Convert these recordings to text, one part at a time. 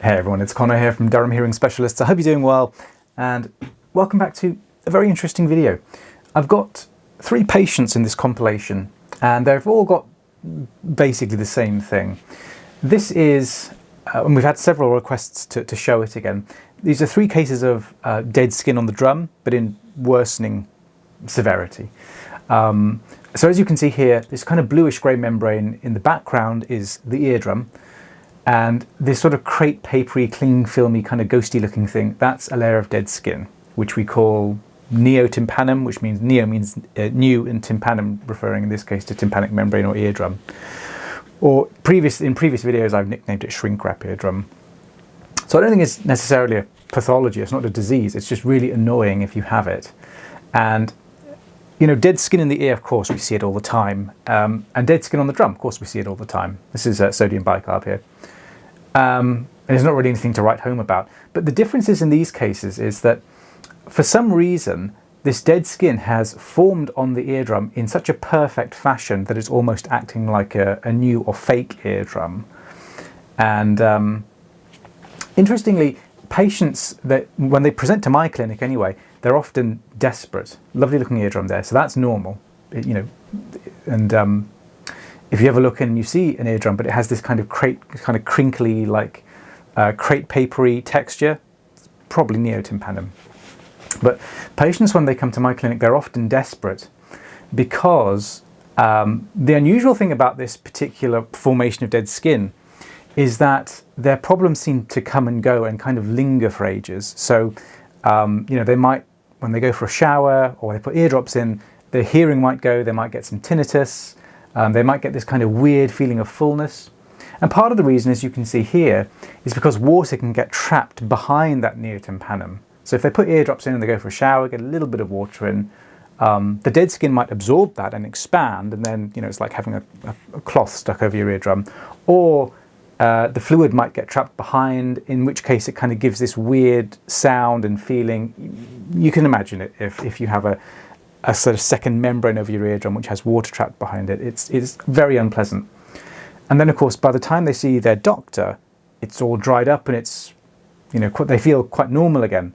Hey everyone, it's Connor here from Durham Hearing Specialists. I hope you're doing well, and welcome back to a very interesting video. I've got 3 patients in this compilation, and they've all got basically the same thing. This is, and we've had several requests to show it again. These are 3 cases of dead skin on the drum, but in worsening severity. So as you can see here, this kind of bluish grey membrane in the background is the eardrum. And this sort of crepe papery, cling filmy, kind of ghosty looking thing, that's a layer of dead skin, which we call neotympanum, which means neo means new, and tympanum referring in this case to tympanic membrane or eardrum. Or in previous videos I've nicknamed it shrink wrap eardrum. So I don't think it's necessarily a pathology, it's not a disease, it's just really annoying if you have it. And you know, dead skin in the ear, of course, we see it all the time. And dead skin on the drum, of course, we see it all the time. This is sodium bicarb here. And there's not really anything to write home about. But the differences in these cases is that for some reason, this dead skin has formed on the eardrum in such a perfect fashion that it's almost acting like a new or fake eardrum. And interestingly, patients, that when they present to my clinic anyway, they're often desperate. Lovely looking eardrum there, so that's normal, you know. And if you ever look in and you see an eardrum, but it has this kind of crinkly, like crepe papery texture, it's probably neotympanum. But patients, when they come to my clinic, they're often desperate because the unusual thing about this particular formation of dead skin is that their problems seem to come and go and kind of linger for ages. So, you know, they might, when they go for a shower or they put eardrops in, their hearing might go, they might get some tinnitus, they might get this kind of weird feeling of fullness. And part of the reason, as you can see here, is because water can get trapped behind that neotympanum. So if they put eardrops in and they go for a shower, get a little bit of water in, the dead skin might absorb that and expand, and then, you know, it's like having a cloth stuck over your eardrum. Or the fluid might get trapped behind, in which case it kind of gives this weird sound and feeling. You can imagine it if you have a sort of second membrane over your eardrum which has water trapped behind it. It's very unpleasant. And then, of course, by the time they see their doctor, it's all dried up and it's, you know, they feel quite normal again.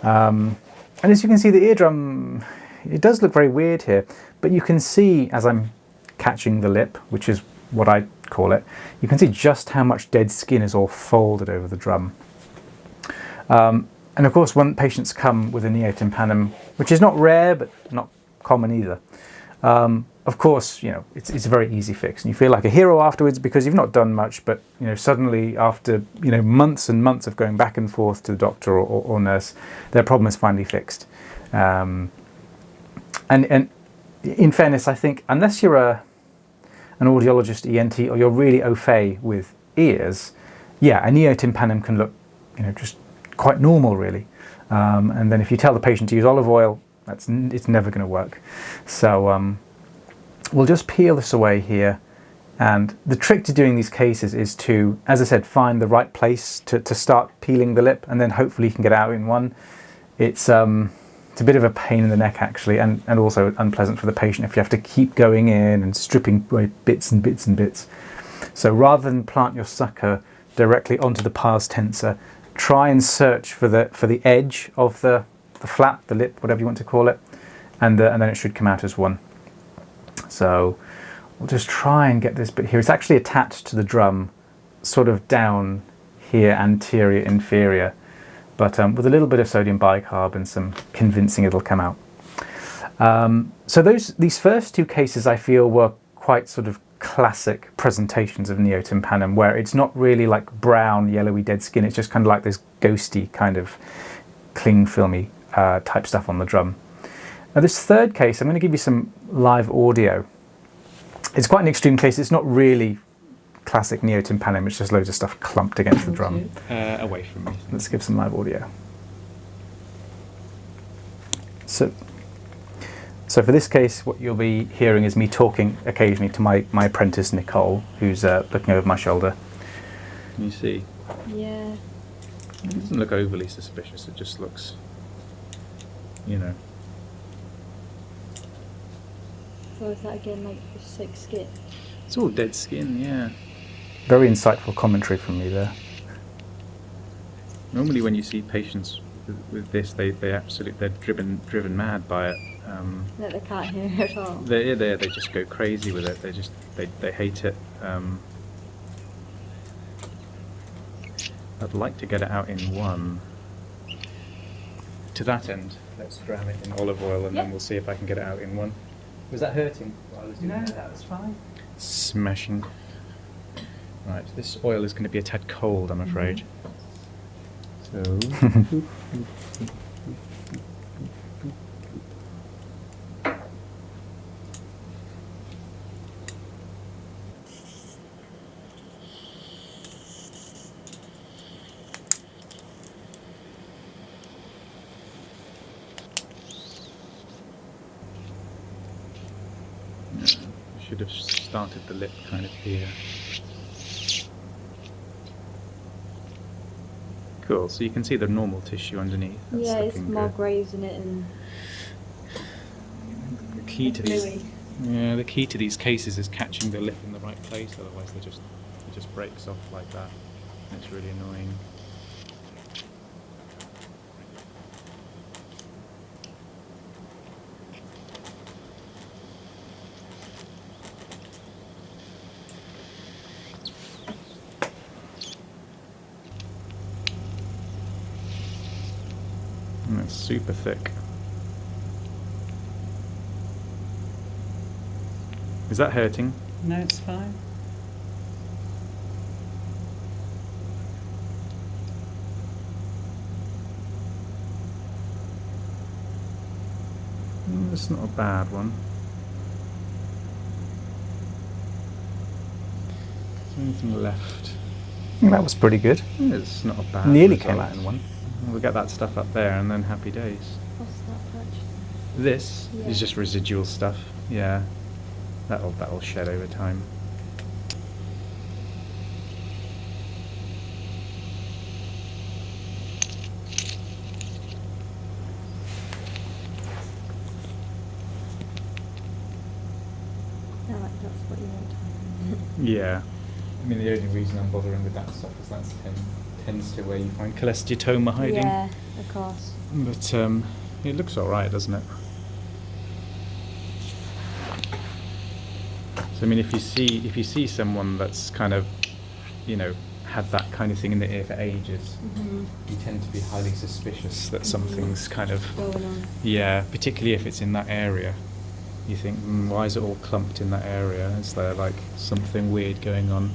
And as you can see, the eardrum, it does look very weird here, but you can see, as I'm catching the lip, which is what I call it, you can see just how much dead skin is all folded over the drum. And of course, when patients come with a neotympanum, which is not rare but not common either, of course, you know, it's a very easy fix, and you feel like a hero afterwards because you've not done much, but you know, suddenly after, you know, months and months of going back and forth to the doctor or nurse, their problem is finally fixed. And in fairness, I think unless you're an audiologist, ENT, or you're really au fait with ears, yeah, a neotympanum can look, you know, just quite normal, really. And then if you tell the patient to use olive oil, it's never going to work. So we'll just peel this away here. And the trick to doing these cases is to, as I said, find the right place to start peeling the lip, and then hopefully you can get out in one. It's a bit of a pain in the neck, actually, and also unpleasant for the patient if you have to keep going in and stripping away bits and bits and bits. So rather than plant your sucker directly onto the pars tensor, try and search for the edge of the flap, the lip, whatever you want to call it, and then it should come out as one. So we'll just try and get this bit here. It's actually attached to the drum, sort of down here, anterior, inferior. But with a little bit of sodium bicarb and some convincing, it'll come out. So these first 2 cases, I feel, were quite sort of classic presentations of neotympanum, where it's not really like brown, yellowy dead skin. It's just kind of like this ghosty kind of cling filmy type stuff on the drum. Now this third case, I'm going to give you some live audio. It's quite an extreme case. It's not really classic neotympanum, it's just loads of stuff clumped against the drum. Away from me. Let's give some live audio. So for this case, what you'll be hearing is me talking occasionally to my apprentice Nicole, who's looking over my shoulder. Can you see? Yeah. It doesn't look overly suspicious, it just looks, you know. So is that again like just like skin? It's all dead skin, yeah. Very insightful commentary from me there. Normally when you see patients with this, they're driven mad by it. That they can't hear at all. They just go crazy with it. They hate it. I'd like to get it out in one. To that end, let's drown it in olive oil and then we'll see if I can get it out in one. Was that hurting while I was doing that? No, that was fine. Smashing. Right, this oil is going to be a tad cold, I'm afraid. So. Should have started the lip kind of here. Cool, so you can see the normal tissue underneath. That's Yeah, it's looking more good. graves in it and The key to bluey. the key to these cases is catching the lip in the right place, otherwise it just breaks off like that. It's really annoying. And it's super thick. Is that hurting? No, it's fine. It's not a bad one. Is there anything left? That was pretty good. It's not a bad Nearly result. came out in one. We'll get that stuff up there and then happy days. What's that patch? This Yeah. is just residual stuff. Yeah, that'll shed over time. No, that's what you want. Yeah. I mean, the only reason I'm bothering with that stuff is that tends to where you find cholesteatoma hiding. Yeah, of course. But it looks all right, doesn't it? So I mean, if you see someone that's kind of, had that kind of thing in the ear for ages, you tend to be highly suspicious that something's kind of Going on. yeah, particularly if it's in that area. You think, why is it all clumped in that area? Is there like something weird going on?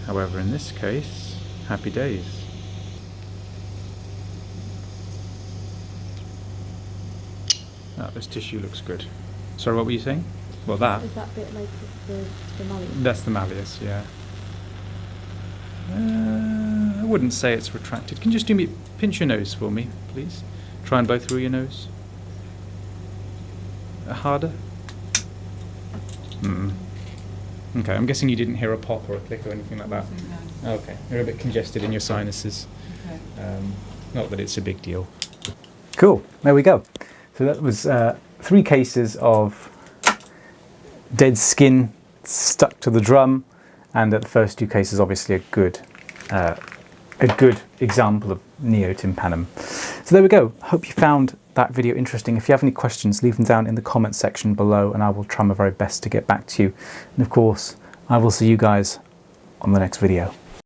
However, in this case, happy days. This tissue looks good. Sorry, what were you saying? Well, that. Is that bit like the malleus? That's the malleus, yeah. I wouldn't say it's retracted. Can you just pinch your nose for me, please? Try and blow through your nose. Harder? Okay, I'm guessing you didn't hear a pop or a click or anything like that. No. Okay, you're a bit congested in your sinuses. Okay. Not that it's a big deal. Cool, there we go. So that was 3 cases of dead skin stuck to the drum, and the first 2 cases obviously a good example of neotympanum. So there we go. Hope you found that video interesting. If you have any questions, leave them down in the comment section below and I will try my very best to get back to you. And of course, I will see you guys on the next video.